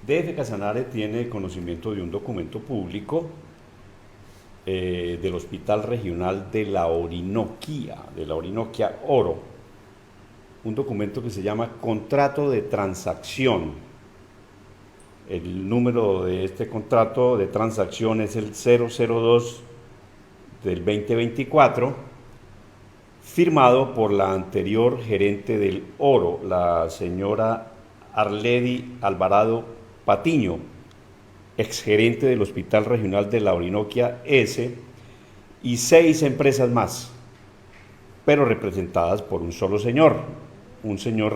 DF Casanare tiene conocimiento de un documento público del Hospital Regional de la Orinoquia Oro, un documento que se llama Contrato de Transacción. El número de este contrato de transacción es el 002 del 2024, firmado por la anterior gerente del Oro, la señora Arledi Alvarado Patiño, exgerente del Hospital Regional de la Orinoquia S, y 6 empresas más, pero representadas por un señor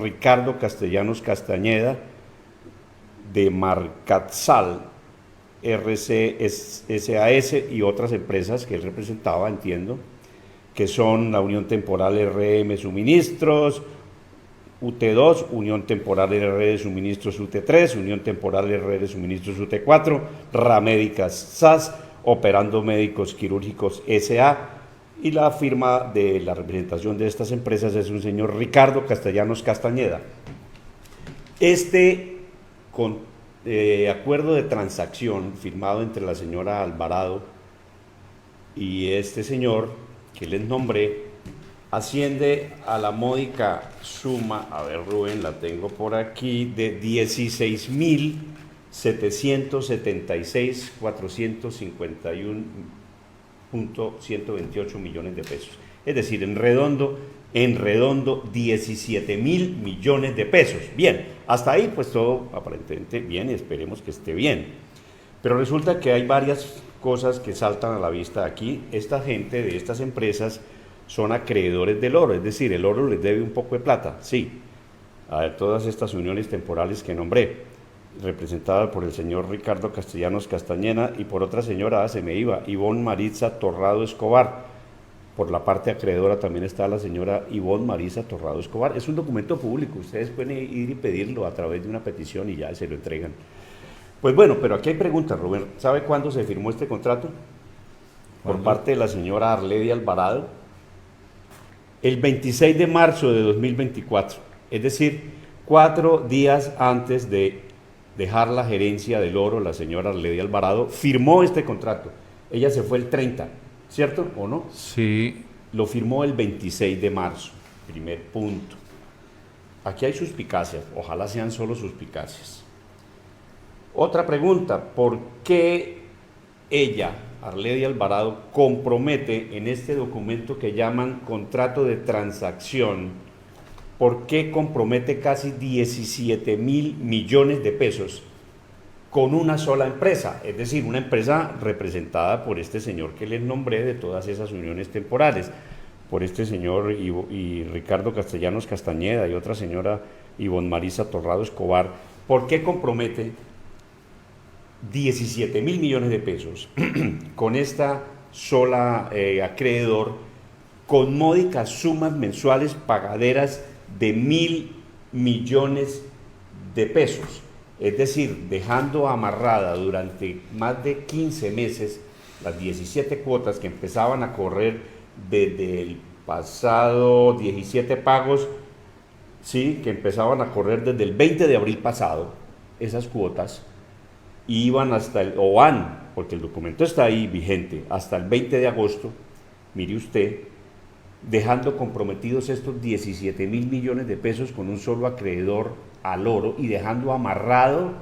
Ricardo Castellanos Castañeda, de Marcatzal, RCSAS y otras empresas que él representaba, entiendo, que son la Unión Temporal RM Suministros, UT2, Unión Temporal RR Suministros UT3, Unión Temporal RR Suministros UT4, Ramédicas SAS, Operando Médicos Quirúrgicos SA, y la firma de la representación de estas empresas es un señor Ricardo Castellanos Castañeda. Este acuerdo de transacción firmado entre la señora Alvarado y este señor que les nombré asciende a la módica suma, a ver Rubén, la tengo por aquí, de 16.756.451.128 millones de pesos. Es decir, en redondo, 17 mil millones de pesos. Bien, hasta ahí pues todo aparentemente bien y esperemos que esté bien. Pero resulta que hay varias cosas que saltan a la vista aquí. Esta gente de estas empresas son acreedores del oro, es decir, el oro les debe un poco de plata, sí, a todas estas uniones temporales que nombré, representada por el señor Ricardo Castellanos Castañeda y por otra señora, se me iba, Ivonne Maritza Torrado Escobar. Por la parte acreedora también está la señora Ivonne Marisa Torrado Escobar. Es un documento público, ustedes pueden ir y pedirlo a través de una petición y ya se lo entregan. Pues bueno, pero aquí hay preguntas, Rubén. ¿Sabe cuándo se firmó este contrato? Por parte de la señora Arledi Alvarado. El 26 de marzo de 2024, es decir, 4 días antes de dejar la gerencia del oro, la señora Arledi Alvarado firmó este contrato. Ella se fue el 30, ¿cierto o no? Sí. Lo firmó el 26 de marzo, primer punto. Aquí hay suspicacias, ojalá sean solo suspicacias. Otra pregunta, ¿por qué ella, Arledi Alvarado, compromete en este documento que llaman contrato de transacción, por qué compromete casi 17 mil millones de pesos con una sola empresa? Es decir, una empresa representada por este señor que les nombré de todas esas uniones temporales, por este señor y Ricardo Castellanos Castañeda y otra señora Ivonne Marisa Torrado Escobar. ¿Por qué compromete 17 mil millones de pesos con esta sola acreedor, con módicas sumas mensuales pagaderas de 1.000 millones de pesos? Es decir, dejando amarrada durante más de 15 meses las 17 cuotas que empezaban a correr desde el pasado 17 pagos, sí, que empezaban a correr desde el 20 de abril pasado, esas cuotas, y iban hasta o van, porque el documento está ahí vigente, hasta el 20 de agosto, mire usted, dejando comprometidos estos 17 mil millones de pesos con un solo acreedor al oro y dejando amarrado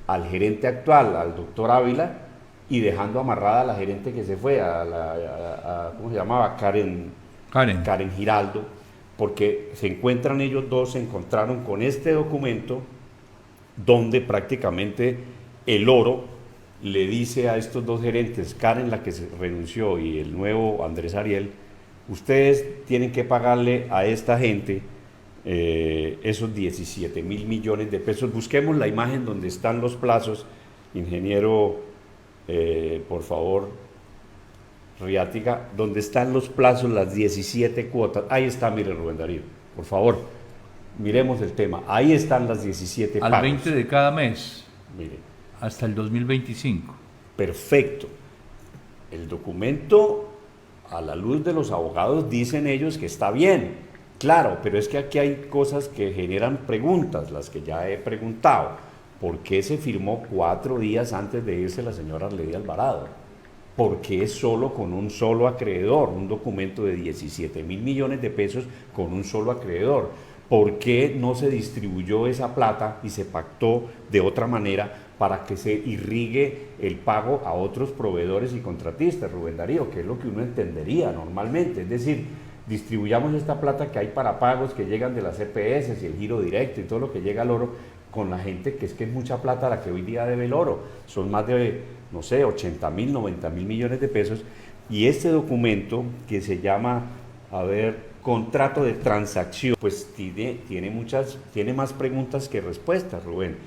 al gerente actual, al doctor Ávila, y dejando amarrada a la gerente que se fue, ¿cómo se llamaba? Karen Giraldo, porque se encuentran ellos dos, se encontraron con este documento donde prácticamente el oro le dice a estos dos gerentes, Karen, la que se renunció, y el nuevo Andrés Ariel, ustedes tienen que pagarle a esta gente esos 17 mil millones de pesos. Busquemos la imagen donde están los plazos, ingeniero, por favor, Riática, donde están los plazos, las 17 cuotas. Ahí está, mire Rubén Darío, por favor, miremos el tema. Ahí están las 17 Al pagos. 20 de cada mes. Mire. Hasta el 2025. Perfecto. El documento, a la luz de los abogados, dicen ellos que está bien. Claro, pero es que aquí hay cosas que generan preguntas, las que ya he preguntado. ¿por qué se firmó 4 días antes de irse la señora Arledi Alvarado? ¿Por qué solo con un solo acreedor? Un documento de 17.000 millones de pesos con un solo acreedor. ¿Por qué no se distribuyó esa plata y se pactó de otra manera para que se irrigue el pago a otros proveedores y contratistas, Rubén Darío? Que es lo que uno entendería normalmente. Es decir, distribuyamos esta plata que hay para pagos que llegan de las EPS y el giro directo y todo lo que llega al oro con la gente, que es mucha plata la que hoy día debe el oro. Son más de, no sé, 80.000, 90.000 millones de pesos. Y este documento que se llama, contrato de transacción, pues tiene más preguntas que respuestas, Rubén.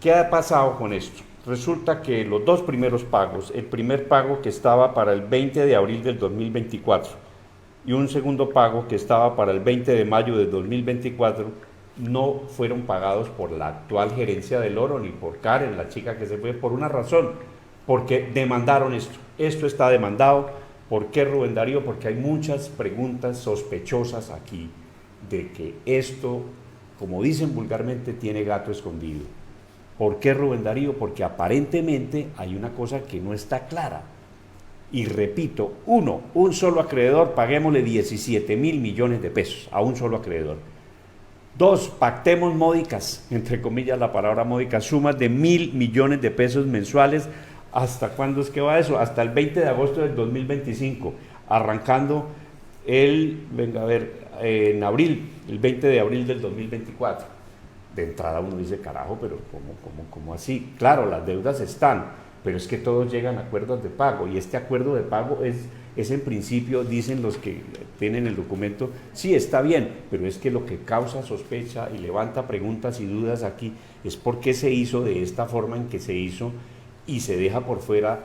¿Qué ha pasado con esto? Resulta que los dos primeros pagos, el primer pago que estaba para el 20 de abril del 2024 y un segundo pago que estaba para el 20 de mayo del 2024, no fueron pagados por la actual gerencia del oro ni por Karen, la chica que se fue, por una razón, porque demandaron esto. Esto está demandado. ¿Por qué, Rubén Darío? Porque hay muchas preguntas sospechosas aquí de que esto, como dicen vulgarmente, tiene gato escondido. ¿Por qué, Rubén Darío? Porque aparentemente hay una cosa que no está clara. Y repito, un solo acreedor, paguémosle 17.000 millones de pesos a un solo acreedor. 2, pactemos módicas, entre comillas la palabra módicas, sumas de 1.000 millones de pesos mensuales. ¿Hasta cuándo es que va eso? Hasta el 20 de agosto del 2025, arrancando en abril, el 20 de abril del 2024. De entrada uno dice, carajo, pero ¿cómo así? Claro, las deudas están, pero es que todos llegan a acuerdos de pago, y este acuerdo de pago es en principio, dicen los que tienen el documento, sí, está bien, pero es que lo que causa sospecha y levanta preguntas y dudas aquí es por qué se hizo de esta forma en que se hizo, y se deja por fuera,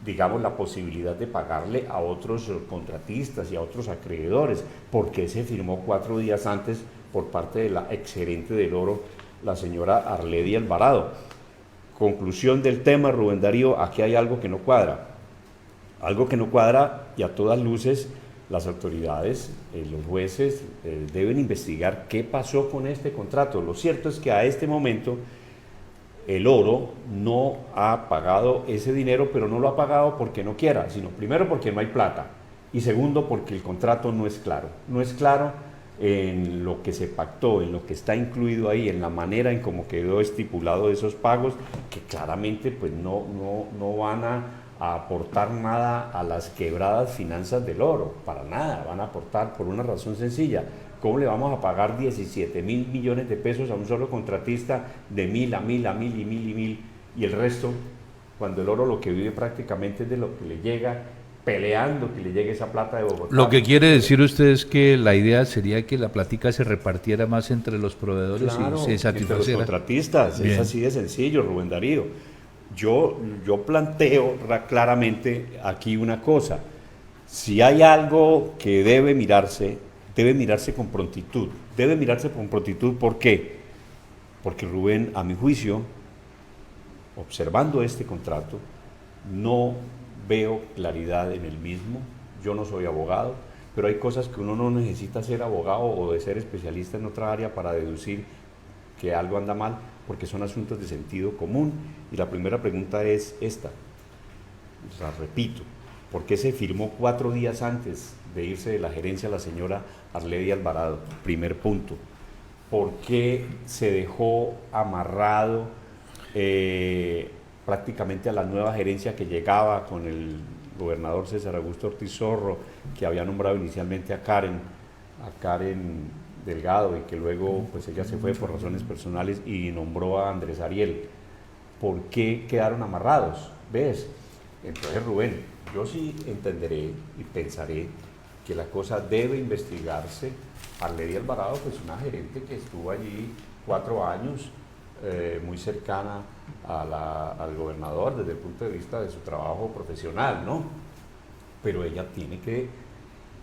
digamos, la posibilidad de pagarle a otros contratistas y a otros acreedores, porque se firmó 4 días antes por parte de la exgerente del oro, la señora Arledi Alvarado. Conclusión del tema, Rubén Darío, aquí hay algo que no cuadra. Algo que no cuadra, y a todas luces las autoridades, los jueces deben investigar qué pasó con este contrato. Lo cierto es que a este momento el oro no ha pagado ese dinero, pero no lo ha pagado porque no quiera, sino primero porque no hay plata y segundo porque el contrato no es claro. No es claro en lo que se pactó, en lo que está incluido ahí, en la manera en cómo quedó estipulado esos pagos, que claramente pues no van a aportar nada a las quebradas finanzas del oro, para nada, van a aportar por una razón sencilla. ¿Cómo le vamos a pagar 17.000 millones de pesos a un solo contratista de 1.000 a 1.000 a 1.000 y 1.000 y 1.000? Y el resto, cuando el oro lo que vive prácticamente es de lo que le llega, peleando que le llegue esa plata de Bogotá. Lo que quiere decir usted es que la idea sería que la plática se repartiera más entre los proveedores, claro, y se satisfaciera. Entre los contratistas. Bien. Es así de sencillo, Rubén Darío. Yo planteo claramente aquí una cosa. Si hay algo que debe mirarse con prontitud. Debe mirarse con prontitud, ¿por qué? Porque, Rubén, a mi juicio, observando este contrato, no veo claridad en el mismo. Yo no soy abogado, pero hay cosas que uno no necesita ser abogado o de ser especialista en otra área para deducir que algo anda mal, porque son asuntos de sentido común. Y la primera pregunta es esta. O sea, repito, ¿por qué se firmó 4 días antes de irse de la gerencia la señora Arledi Alvarado? Primer punto. ¿Por qué se dejó amarrado prácticamente a la nueva gerencia que llegaba con el gobernador César Augusto Ortiz Zorro, que había nombrado inicialmente a Karen Delgado, y que luego pues ella se fue por razones personales y nombró a Andrés Ariel? ¿Por qué quedaron amarrados? ¿Ves? Entonces, Rubén, yo sí entenderé y pensaré que la cosa debe investigarse. Arledi Alvarado, pues una gerente que estuvo allí 4 años, muy cercana al gobernador desde el punto de vista de su trabajo profesional, ¿no? Pero ella tiene que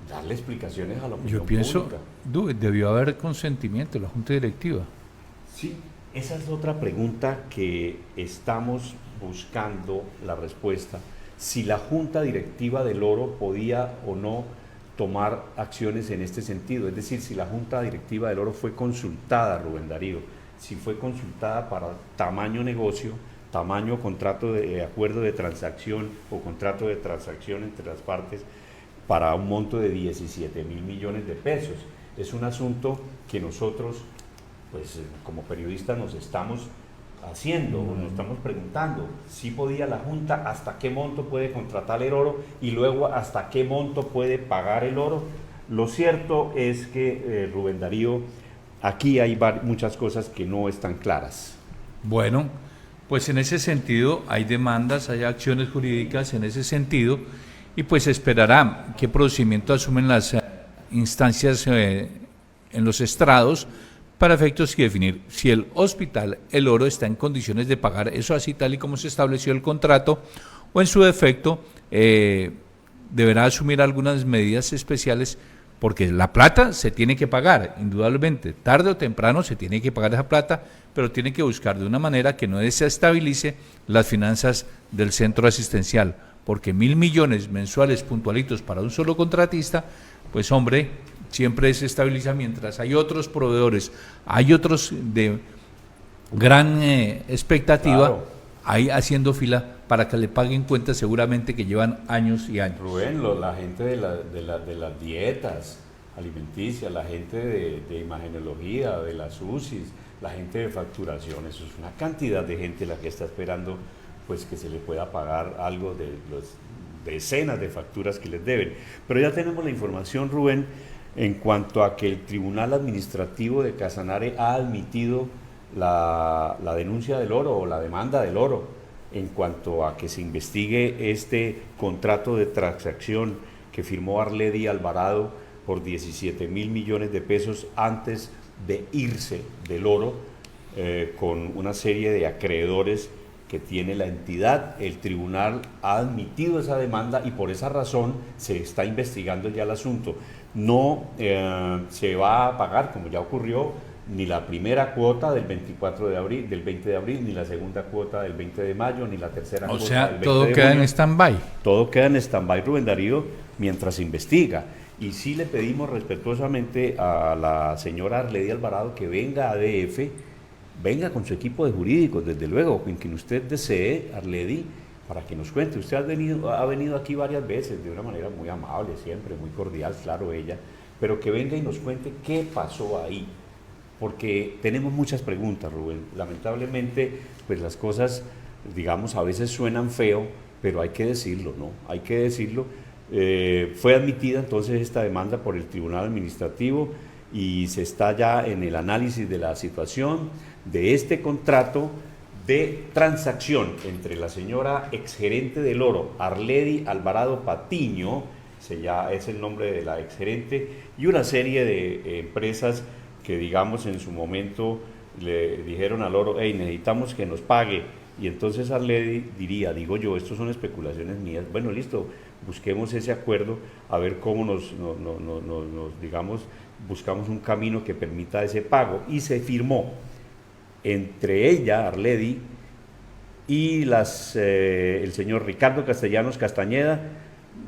darle explicaciones a la opinión pública. Yo pienso, debió haber consentimiento de la Junta Directiva. Sí, esa es otra pregunta que estamos buscando la respuesta. Si la Junta Directiva del Oro podía o no tomar acciones en este sentido, es decir, si la Junta Directiva del Oro fue consultada, Rubén Darío. si fue consultada para tamaño negocio, tamaño contrato de acuerdo de transacción o contrato de transacción entre las partes para un monto de 17 mil millones de pesos. Es un asunto que nosotros, pues como periodistas nos estamos haciendo, nos estamos preguntando si podía la Junta, hasta qué monto puede contratar el oro y luego hasta qué monto puede pagar el oro. Lo cierto es que, Rubén Darío, aquí hay muchas cosas que no están claras. Bueno, pues en ese sentido hay demandas, hay acciones jurídicas en ese sentido, y pues esperará qué procedimiento asumen las instancias en los estrados para efectos y definir si el hospital El Oro está en condiciones de pagar eso así tal y como se estableció el contrato, o en su defecto deberá asumir algunas medidas especiales, porque la plata se tiene que pagar, indudablemente, tarde o temprano se tiene que pagar esa plata, pero tiene que buscar de una manera que no desestabilice las finanzas del centro asistencial, porque 1.000 millones mensuales puntualitos para un solo contratista, pues hombre, siempre desestabiliza, mientras hay otros proveedores, hay otros de gran expectativa, claro, ahí haciendo fila para que le paguen cuentas seguramente que llevan años y años. Rubén, la gente de las dietas alimenticias, la gente de imagenología, de las UCIs, la gente de facturación, eso es una cantidad de gente la que está esperando pues que se le pueda pagar algo de las decenas de facturas que les deben. Pero ya tenemos la información, Rubén, en cuanto a que el Tribunal Administrativo de Casanare ha admitido la denuncia del oro o la demanda del oro en cuanto a que se investigue este contrato de transacción que firmó Arledi Alvarado por 17 mil millones de pesos antes de irse del oro, con una serie de acreedores que tiene la entidad. El tribunal ha admitido esa demanda y por esa razón se está investigando ya el asunto. No se va a pagar, como ya ocurrió, ni la primera cuota del 20 de abril, ni la segunda cuota del 20 de mayo, ni la tercera cuota del 20 de junio. O sea, todo queda en stand-by. Todo queda en stand-by, Rubén Darío, mientras se investiga. Y sí le pedimos respetuosamente a la señora Arledi Alvarado que venga a DF, venga con su equipo de jurídicos, desde luego, con quien usted desee, Arledi, para que nos cuente. Usted ha venido aquí varias veces de una manera muy amable, siempre muy cordial, claro, ella, pero que venga y nos cuente qué pasó ahí, porque tenemos muchas preguntas, Rubén. Lamentablemente, pues las cosas, digamos, a veces suenan feo, pero hay que decirlo, ¿no? Hay que decirlo. Fue admitida entonces esta demanda por el Tribunal Administrativo y se está ya en el análisis de la situación de este contrato de transacción entre la señora exgerente del oro, Arledi Alvarado Patiño, es el nombre de la exgerente, y una serie de empresas que, digamos, en su momento le dijeron al oro, hey, necesitamos que nos pague, y entonces Arledi diría, digo yo, estos son especulaciones mías, bueno, listo, busquemos ese acuerdo, a ver cómo digamos, buscamos un camino que permita ese pago, y se firmó entre ella, Arledi, y el señor Ricardo Castellanos Castañeda,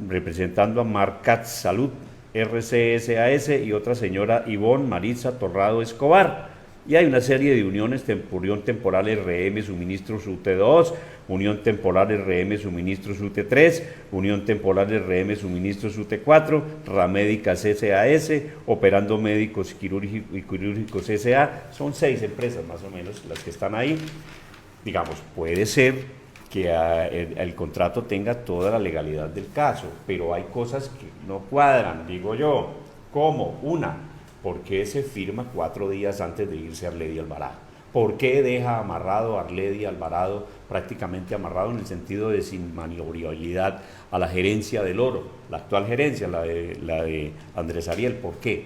representando a Marcat Salud RCSAS, y otra señora Ivonne Maritza Torrado Escobar. Y hay una serie de uniones, Unión Temporal RM Suministros UT2, Unión Temporal RM Suministros UT3, Unión Temporal RM Suministros UT4, Ramédicas SAS, Operando Médicos Quirúrgicos SA. Son 6 empresas más o menos las que están ahí. Digamos, puede ser que el contrato tenga toda la legalidad del caso, pero hay cosas que no cuadran, digo yo. ¿Cómo? Una, ¿por qué se firma 4 días antes de irse Arledi Alvarado? ¿Por qué deja amarrado a Arledi Alvarado, prácticamente amarrado en el sentido de sin maniobrabilidad, a la gerencia del oro, la actual gerencia, la de Andrés Ariel? ¿Por qué?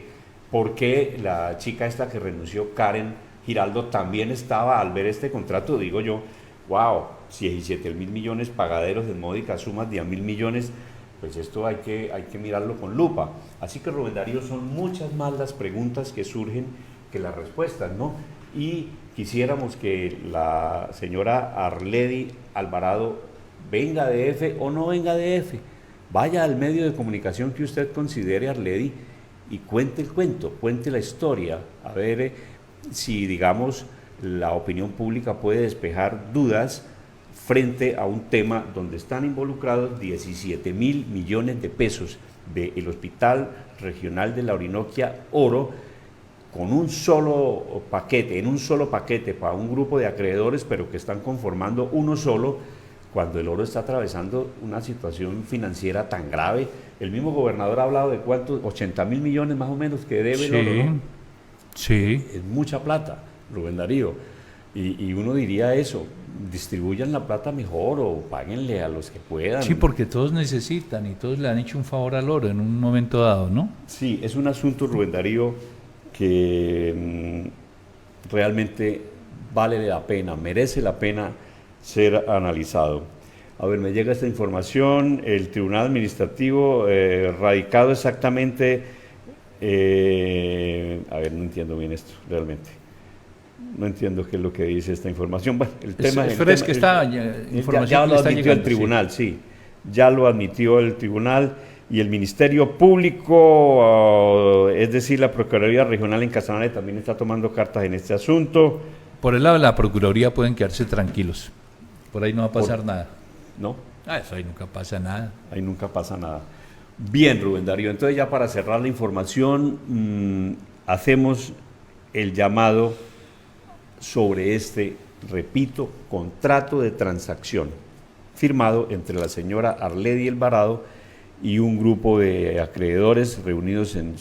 ¿Por qué la chica esta que renunció, Karen Giraldo, también estaba al ver este contrato? Digo yo, wow, 17 mil millones pagaderos en módicas sumas de a 1.000 millones, pues esto hay que mirarlo con lupa. Así que, Rubén Darío, son muchas más las preguntas que surgen que las respuestas, ¿no? Y quisiéramos que la señora Arledi Alvarado venga a DF o no venga a DF, vaya al medio de comunicación que usted considere, Arledi, y cuente el cuento, cuente la historia, a ver si, digamos, la opinión pública puede despejar dudas frente a un tema donde están involucrados 17.000 millones de pesos del Hospital Regional de la Orinoquia Oro, con un solo paquete, en un solo paquete para un grupo de acreedores, pero que están conformando uno solo, cuando el Oro está atravesando una situación financiera tan grave. El mismo gobernador ha hablado de cuántos, 80.000 millones más o menos que debe el Oro, ¿no? Sí. Es mucha plata, Rubén Darío. Y uno diría eso, distribuyan la plata mejor o páguenle a los que puedan. Sí, porque todos necesitan y todos le han hecho un favor al Oro en un momento dado, ¿no? Sí, es un asunto, Rubén Darío, que realmente vale la pena, merece la pena ser analizado. A ver, me llega esta información, el Tribunal Administrativo radicado exactamente, a ver, no entiendo bien esto, realmente. No entiendo qué es lo que dice esta información. Bueno, el tema es fresca esta información. Ya lo está admitió llegando, el tribunal, sí. Ya lo admitió el tribunal y el Ministerio Público, es decir, la Procuraduría Regional en Casanare también está tomando cartas en este asunto. Por el lado de la Procuraduría pueden quedarse tranquilos. Por ahí no va a pasar nada. ¿No? Eso ahí nunca pasa nada. Ahí nunca pasa nada. Bien, Rubén Darío. Entonces ya para cerrar la información, hacemos el llamado sobre este, repito, contrato de transacción firmado entre la señora Arledi Alvarado y un grupo de acreedores reunidos en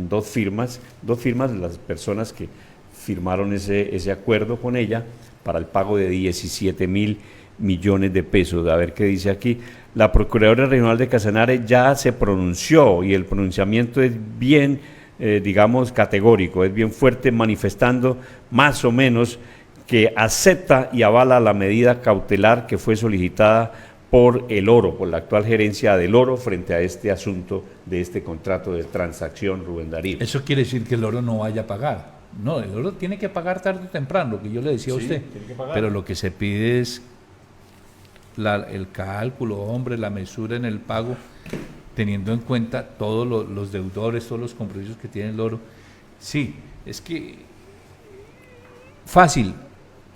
dos firmas de las personas que firmaron ese acuerdo con ella para el pago de 17.000 millones de pesos. A ver qué dice aquí. La Procuraduría Regional de Casanare ya se pronunció y el pronunciamiento es bien digamos, categórico, es bien fuerte, manifestando más o menos que acepta y avala la medida cautelar que fue solicitada por el Oro, por la actual gerencia del Oro, frente a este asunto de este contrato de transacción, Rubén Darío. Eso quiere decir que el Oro no vaya a pagar. No, el Oro tiene que pagar tarde o temprano, lo que yo le decía a usted. Pero lo que se pide es el cálculo, hombre, la mesura en el pago, teniendo en cuenta todos los deudores, todos los compromisos que tiene el Oro. Sí, es que fácil,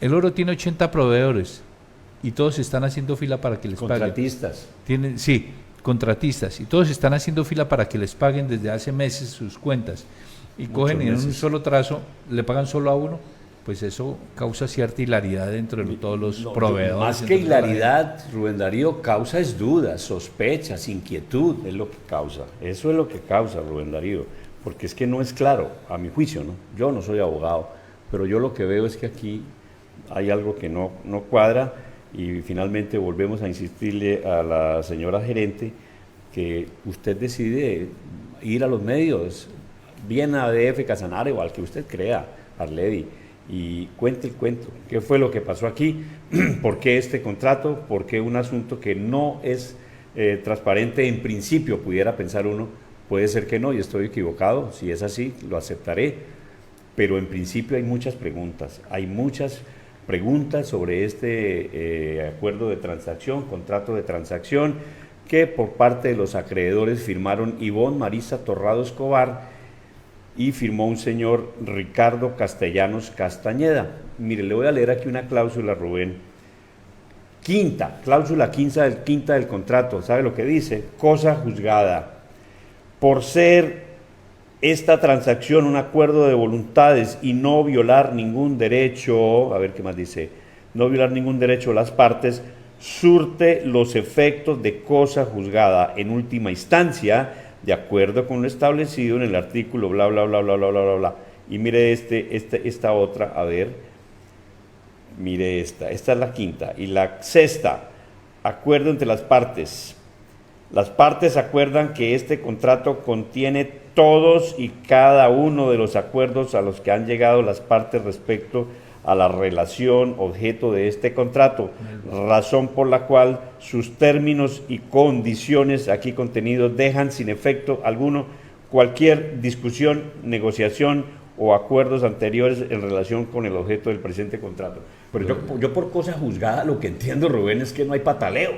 el Oro tiene 80 proveedores y todos están haciendo fila para que les paguen. Contratistas. Sí, contratistas, y todos están haciendo fila para que les paguen desde hace meses sus cuentas y cogen y en un solo trazo le pagan solo a uno. Pues eso causa cierta hilaridad dentro de todos los proveedores. Más que hilaridad, Rubén Darío, causa es dudas, sospechas, inquietud, es lo que causa. Eso es lo que causa, Rubén Darío, porque es que no es claro, a mi juicio, ¿no? Yo no soy abogado, pero yo lo que veo es que aquí hay algo que no cuadra y finalmente volvemos a insistirle a la señora gerente que usted decide ir a los medios, bien a ADF Casanare o al que usted crea, Arledi, y cuente el cuento, qué fue lo que pasó aquí, por qué este contrato, por qué un asunto que no es transparente en principio, pudiera pensar uno, puede ser que no, y estoy equivocado, si es así, lo aceptaré, pero en principio hay muchas preguntas sobre este acuerdo de transacción, contrato de transacción, que por parte de los acreedores firmaron Ivonne Marisa Torrado Escobar, y firmó un señor Ricardo Castellanos Castañeda. Mire, le voy a leer aquí una cláusula, Rubén. Cláusula quinta del contrato. ¿Sabe lo que dice? Cosa juzgada. Por ser esta transacción un acuerdo de voluntades y no violar ningún derecho, a ver qué más dice, no violar ningún derecho de las partes, surte los efectos de cosa juzgada en última instancia, de acuerdo con lo establecido en el artículo bla, bla, bla, bla, bla, bla, bla, bla. Y mire esta otra, a ver, mire esta es la quinta. Y la sexta, acuerdo entre las partes. Las partes acuerdan que este contrato contiene todos y cada uno de los acuerdos a los que han llegado las partes respecto a la relación objeto de este contrato, razón por la cual sus términos y condiciones aquí contenidos dejan sin efecto alguno cualquier discusión, negociación o acuerdos anteriores en relación con el objeto del presente contrato. Pero yo por cosa juzgada lo que entiendo, Rubén, es que no hay pataleo.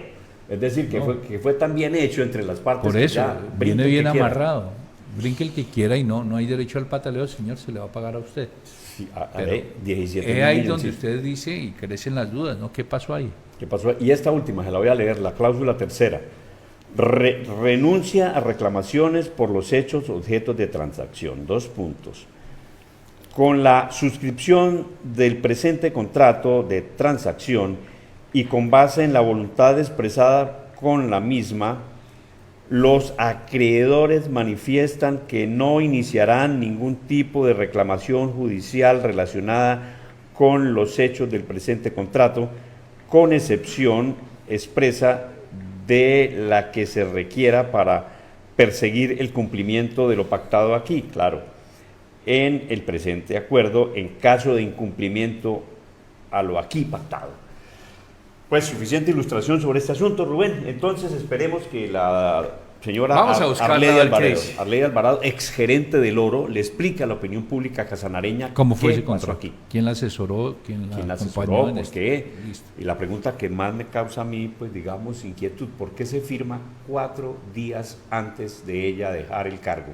Es decir, que fue tan bien hecho entre las partes. Por eso, viene bien amarrado. brinque el que quiera y no hay derecho al pataleo, señor, se le va a pagar a usted. Sí, Pero 17 es ahí millones, donde sí. usted dice y crecen las dudas, ¿no? ¿Qué pasó ahí? ¿Qué pasó? Y esta última, se la voy a leer, la cláusula tercera. Renuncia a reclamaciones por los hechos objetos de transacción. 2 puntos. Con la suscripción del presente contrato de transacción y con base en la voluntad expresada con la misma, los acreedores manifiestan que no iniciarán ningún tipo de reclamación judicial relacionada con los hechos del presente contrato, con excepción expresa de la que se requiera para perseguir el cumplimiento de lo pactado aquí, claro, en el presente acuerdo, en caso de incumplimiento a lo aquí pactado. Pues suficiente ilustración sobre este asunto, Rubén. Entonces esperemos que la señora Vamos a buscarla, Arleida a ver qué Alvarado, dice. Arleida Alvarado, exgerente del Oro, le explica a la opinión pública casanareña ¿Cómo fue qué ese pasó contrato? aquí. ¿Quién la asesoró? ¿Quién la ¿Quién la acompañó asesoró? en ¿Por esto? qué? Listo. Y la pregunta que más me causa a mí, pues digamos, inquietud, ¿por qué se firma 4 días antes de ella dejar el cargo?